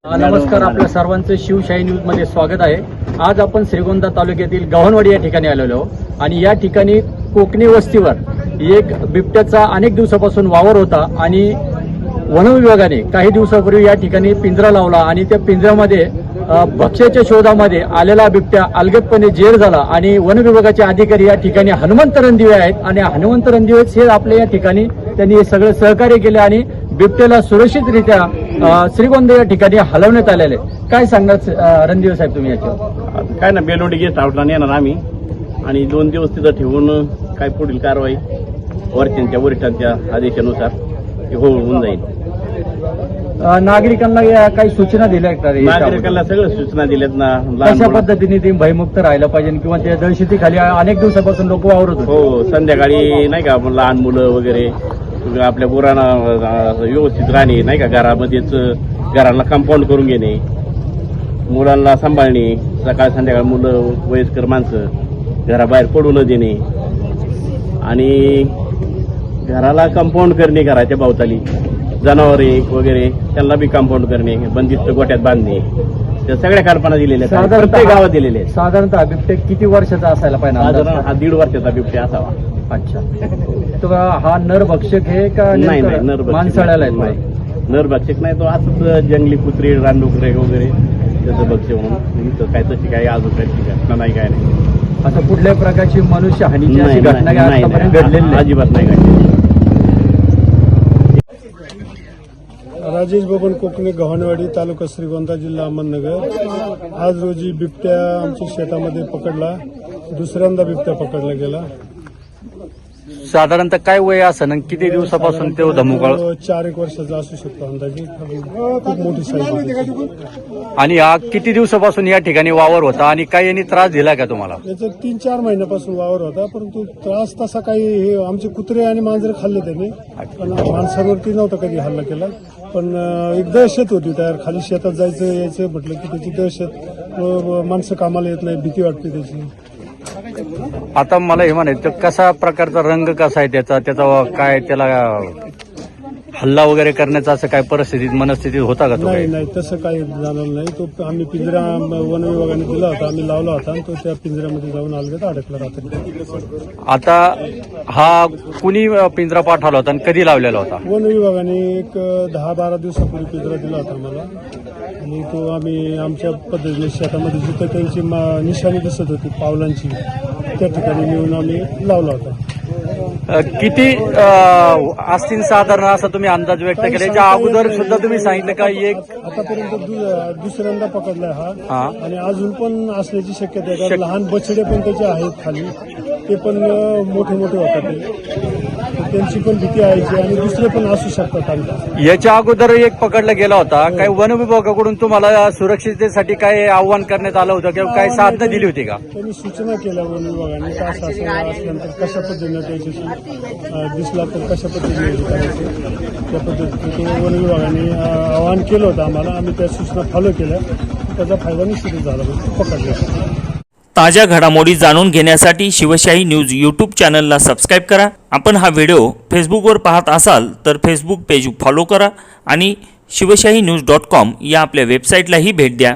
नमस्कार, आपल्या सर्वांचं शिवशाही न्यूज मध्ये स्वागत आहे। आज आपण श्रीगोंदा तालुक्यातील गव्हाणवाडी या ठिकाणी आलेलो आहोत आणि या ठिकाणी कोकणी वस्तीवर एक बिबट्याचा अनेक दिवसापासून वावर होता आणि वन विभागाने काही दिवसापूर्वी या ठिकाणी पिंजरा लावला आणि त्या पिंजऱ्यामध्ये भक्ष्याच्या शोधामध्ये आलेला बिबट्या अलगदपणे जेर झाला आणि वन विभागाचे अधिकारी या ठिकाणी हनुमंत रणदिवे आहेत आणि हनुमंत रणदिवे हे आपल्या या ठिकाणी त्यांनी हे सगळं सहकार्य केले आणि बिबट्याला सुरक्षितरित्या श्रीगोंदा या ठिकाणी हलवण्यात आलेले। काय सांगणार रणदिवे साहेब तुम्ही याच्यावर? काय ना, बेलोडी गेस्ट हाऊसला नेणार आम्ही आणि 2 दिवस तिथं ठेवून काय पुढील कारवाई वरिष्ठांच्या आदेशानुसार होऊन जाईल। नागरिकांना काही सूचना दिल्या का? नागरिकांना सगळ्या सूचना दिल्यात ना, कशा पद्धतीने ते भयमुक्त राहायला पाहिजे किंवा त्या दहशतीखाली अनेक दिवसापासून लोक वावरत होते। हो, संध्याकाळी नाही का लहान मुलं वगैरे आपल्या गुरांना व्यवस्थित राहणे, नाही का घरामध्येच घराला कंपाऊंड करून घेणे, मुलांना सांभाळणे, सकाळ संध्याकाळ मुलं वयस्कर माणसं घराबाहेर पडू न देणे आणि घराला कंपाऊंड करणे, घराच्या भोवताली जनावरे वगैरे त्यांना बी कंपाऊंड करणे, बंदिस्त गोट्यात बांधणे, त्या सगळ्या कल्पना दिलेल्या आहेत, प्रत्येक गावात दिलेल्या आहेत। साधारणतः बिबट्या किती वर्षाचा असायला पाहिजे? साधारण हा 1.5 वर्षाचा बिबट्या असावा। अच्छा, तर हा नरभक्षक आहे का? नाही, नरभक्षक माणसाळ्याला आहे? नरभक्षक नाही, तो असंच जंगली कुत्रे, रानडुकरे वगैरे त्याचं भक्ष्य म्हणून काय तशी काही अजून काही घटना नाही, काय नाही। असं कुठल्याही प्रकारची मनुष्य हानीची अशी घटना घडलेली नाही, अजिबात नाही घडलेली। राजेश बबन कोकणे, गव्हाणवाडी, तालुका श्रीगोंदा, जिल्हा अहमदनगर। आज रोजी बिबट्या आमच्या शेतामध्ये पकडला, दुसऱ्यांदा बिबट्या पकडला गेला। साधारणतः काय वय असं किती दिवसापासून ते धमुकाळ? 4-1 वर्षाचा असू शकतो अंदाजे, खूप मोठी साईज होती। आणि हा किती दिवसापासून या ठिकाणी वावर होता आणि काही यांनी त्रास दिला का तुम्हाला? याचा 3-4 महिन्यापासून वावर होता, परंतु त्रास तसा काही हे आमचे कुत्रे आणि मांजर खाल्ले त्याने, पण माणसांवरती नव्हता कधी हल्ला केला। पण एक दहशत होती तयार, खाली शेतात जायचं यायचं म्हटलं की त्याची दहशत, माणसं कामाला येत नाही, भीती वाटते त्याची। आता मला हे म्हणायचं, कसा प्रकारचा रंग कसा आहे त्याचा काय त्याला हल्ला वगैरे करण्याचा असं काय परिस्थितीत मनस्थितीत होता का? नाही, तसं काही जाणवलं नाही। तो आम्ही पिंजरा वन विभागाने दिला होता, आम्ही लावला होता आणि तो त्या पिंजऱ्यामध्ये जाऊन अलगद अडकला रात्री। आता हा कुणी पिंजरा पाठवला होता आणि कधी लावलेला होता? वन विभागाने एक 10-12 दिवसापूर्वी पिंजरा दिला होता आम्हाला आणि तो आम्ही आमच्या पद्धतीने शेतामध्ये जिथं त्यांची निशाणी दिसत होती पावलांची, त्या ठिकाणी नेऊन आम्ही लावला होता। किती असतील साधारण असं तुम्ही अंदाज व्यक्त केला? याच्या अगोदर सुद्धा तुम्ही सांगितलं का एक आतापर्यंत दुसऱ्यांदा पकडलाय हा आणि अजून पण असण्याची शक्यता आहे, कारण लहान बछडे पण त्याचे आहेत खाली, ते पण मोठे होतात, त्यांची पण भीती आहे आणि दुसरे पण असू शकतात आमच्या। याच्या अगोदर एक पकडला गेला होता, काही वन विभागाकडून तुम्हाला सुरक्षिततेसाठी काय आव्हान करण्यात आलं होतं किंवा काही साधनं दिली होती का? त्यांनी सूचना केल्या वन विभागाने, असं असल्यानंतर कशा पद्धतीने त्याच्याशी दिसला तर कशा पद्धतीने करायचं, त्या पद्धतीने वन विभागाने आवाहन केलं होतं आम्हाला, आम्ही त्या सूचना फॉलो केल्या, त्याचा फायदा निश्चितच झाला, पकडला। ताज्या घडामोडी जाणून घेण्यासाठी शिवशाही न्यूज यूट्यूब चॅनलला सबस्क्राईब करा। आपण हा व्हिडिओ फेसबुकवर पाहत असाल तर फेसबुक पेज फॉलो करा आणि शिवशाही न्यूज.com या आपल्या वेबसाईटलाही भेट द्या।